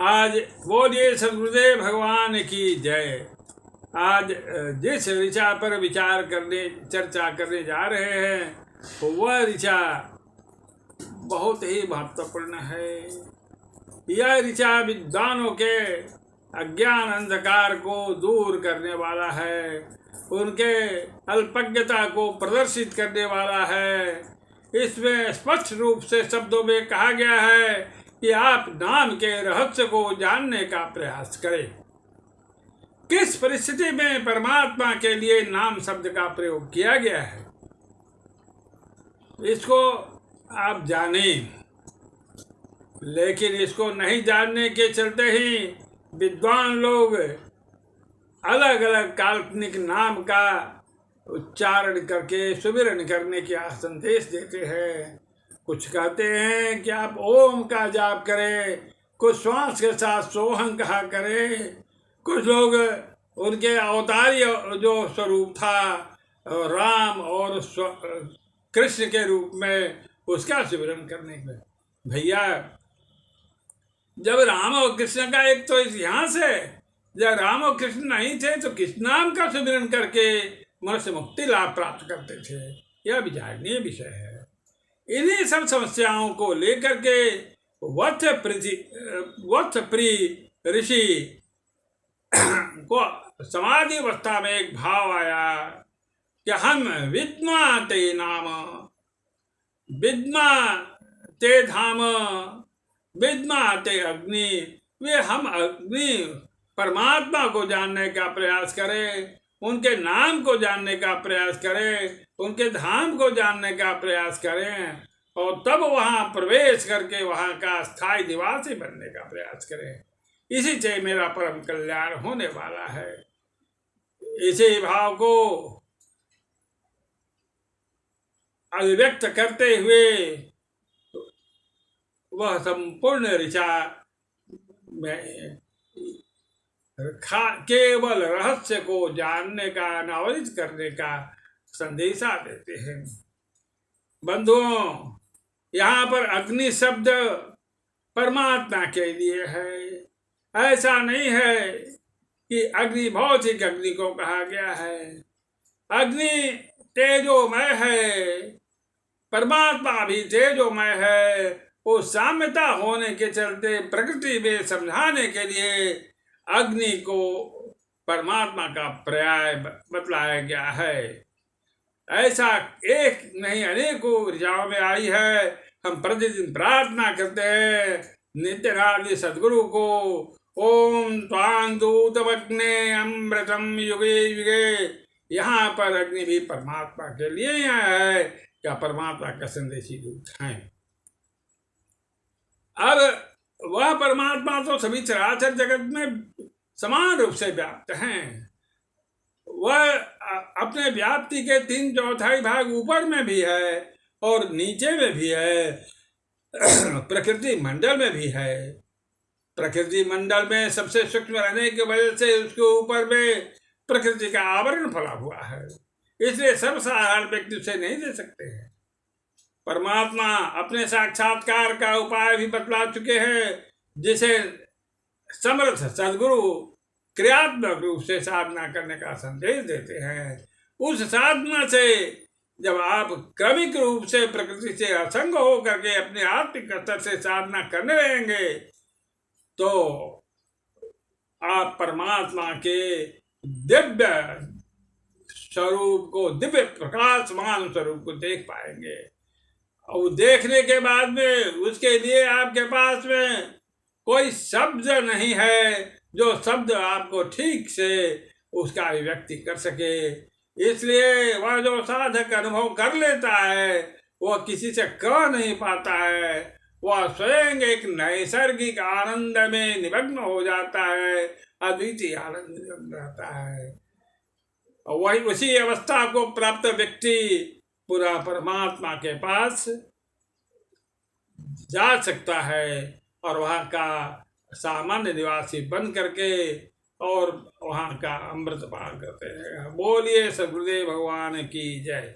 आज बोलिए सद्गुरुदेव भगवान की जय। आज जिस ऋचा पर चर्चा करने जा रहे हैं वह ऋचा बहुत ही महत्वपूर्ण है। यह ऋचा विद्वानों के अज्ञान अंधकार को दूर करने वाला है, उनके अल्पज्ञता को प्रदर्शित करने वाला है। इसमें स्पष्ट रूप से शब्दों में कहा गया है कि आप नाम के रहस्य को जानने का प्रयास करें। किस परिस्थिति में परमात्मा के लिए नाम शब्द का प्रयोग किया गया है, इसको आप जानें। लेकिन इसको नहीं जानने के चलते ही विद्वान लोग अलग अलग काल्पनिक नाम का उच्चारण करके सुमिरन करने का संदेश देते हैं। कुछ कहते हैं कि आप ओम का जाप करें, कुछ श्वास के साथ सोहं कहा करें। कुछ लोग उनके अवतारी जो स्वरूप था राम और कृष्ण के रूप में उसका सिमरन करने में। भैया, जब राम और कृष्ण का एक तो इतिहास है, जब राम और कृष्ण नहीं थे तो किस नाम का सिमरन करके मनुष्य मुक्ति लाभ प्राप्त करते थे, यह विचारणीय विषय है। इन्हीं सब समस्याओं को लेकर के वत्सप्री ऋषि को समाधि अवस्था में एक भाव आया कि हम विद्मा ते नाम, विद्मा ते धाम, विद्मा ते अग्नि। वे हम अग्नि परमात्मा को जानने का प्रयास करें, उनके नाम को जानने का प्रयास करें, उनके धाम को जानने का प्रयास करें और तब वहाँ प्रवेश करके वहाँ का स्थायी निवासी बनने का प्रयास करें। इसी से मेरा परम कल्याण होने वाला है। इसी भाव को अभिव्यक्त करते हुए वह संपूर्ण ऋचा में केवल रहस्य को जानने का, अनावरित करने का संदेशा देते हैं। बंधुओं, यहाँ पर अग्नि शब्द परमात्मा के लिए है। ऐसा नहीं है कि अग्नि भौतिक अग्नि को कहा गया है। अग्नि तेजोमय है, परमात्मा भी तेजोमय है। वो साम्यता होने के चलते प्रकृति में समझाने के लिए अग्नि को परमात्मा का पर्याय बतलाया गया है। ऐसा एक नहीं अनेकों ऋचाओं में आई है। हम प्रतिदिन प्रार्थना करते हैं नित्यनादि सद्गुरु को, ओम त्वां दूतमग्ने अमृतम युगे युगे। यहाँ पर अग्नि भी परमात्मा के लिए ही है, क्या परमात्मा का संदेशी दूत है। अब वह परमात्मा तो सभी चराचर जगत में समान रूप से व्याप्त हैं। वह अपने व्याप्ति के 3/4 भाग ऊपर में भी है और नीचे में भी है, प्रकृति मंडल में भी है। प्रकृति मंडल में सबसे सूक्ष्म रहने की वजह से उसके ऊपर में प्रकृति का आवरण फैला हुआ है, इसलिए सर्वसाधारण व्यक्ति उसे नहीं दे सकते हैं। परमात्मा अपने साक्षात्कार का उपाय भी बतला चुके हैं, जिसे समर्थ सद्गुरु क्रियात्मक रूप से साधना करने का संदेश देते हैं। उस साधना से जब आप क्रमिक रूप से प्रकृति से असंग हो करके अपने आत्मिक स्तर से साधना करने रहेंगे तो आप परमात्मा के दिव्य स्वरूप को, दिव्य प्रकाशमान स्वरूप को देख पाएंगे। और देखने के बाद में उसके लिए आपके पास में कोई शब्द नहीं है जो शब्द आपको ठीक से उसका अभिव्यक्ति कर सके। इसलिए वह जो साधक अनुभव कर लेता है वह किसी से कह नहीं पाता है। वह स्वयं एक नैसर्गिक आनंद में निमग्न हो जाता है, अद्वितीय आनंद में रहता है। और वही उसी अवस्था को प्राप्त व्यक्ति पूरा परमात्मा के पास जा सकता है और वहाँ का सामान्य निवासी बन करके और वहाँ का अमृत पान करते हैं। बोलिए सद्गुरुदेव भगवान की जय।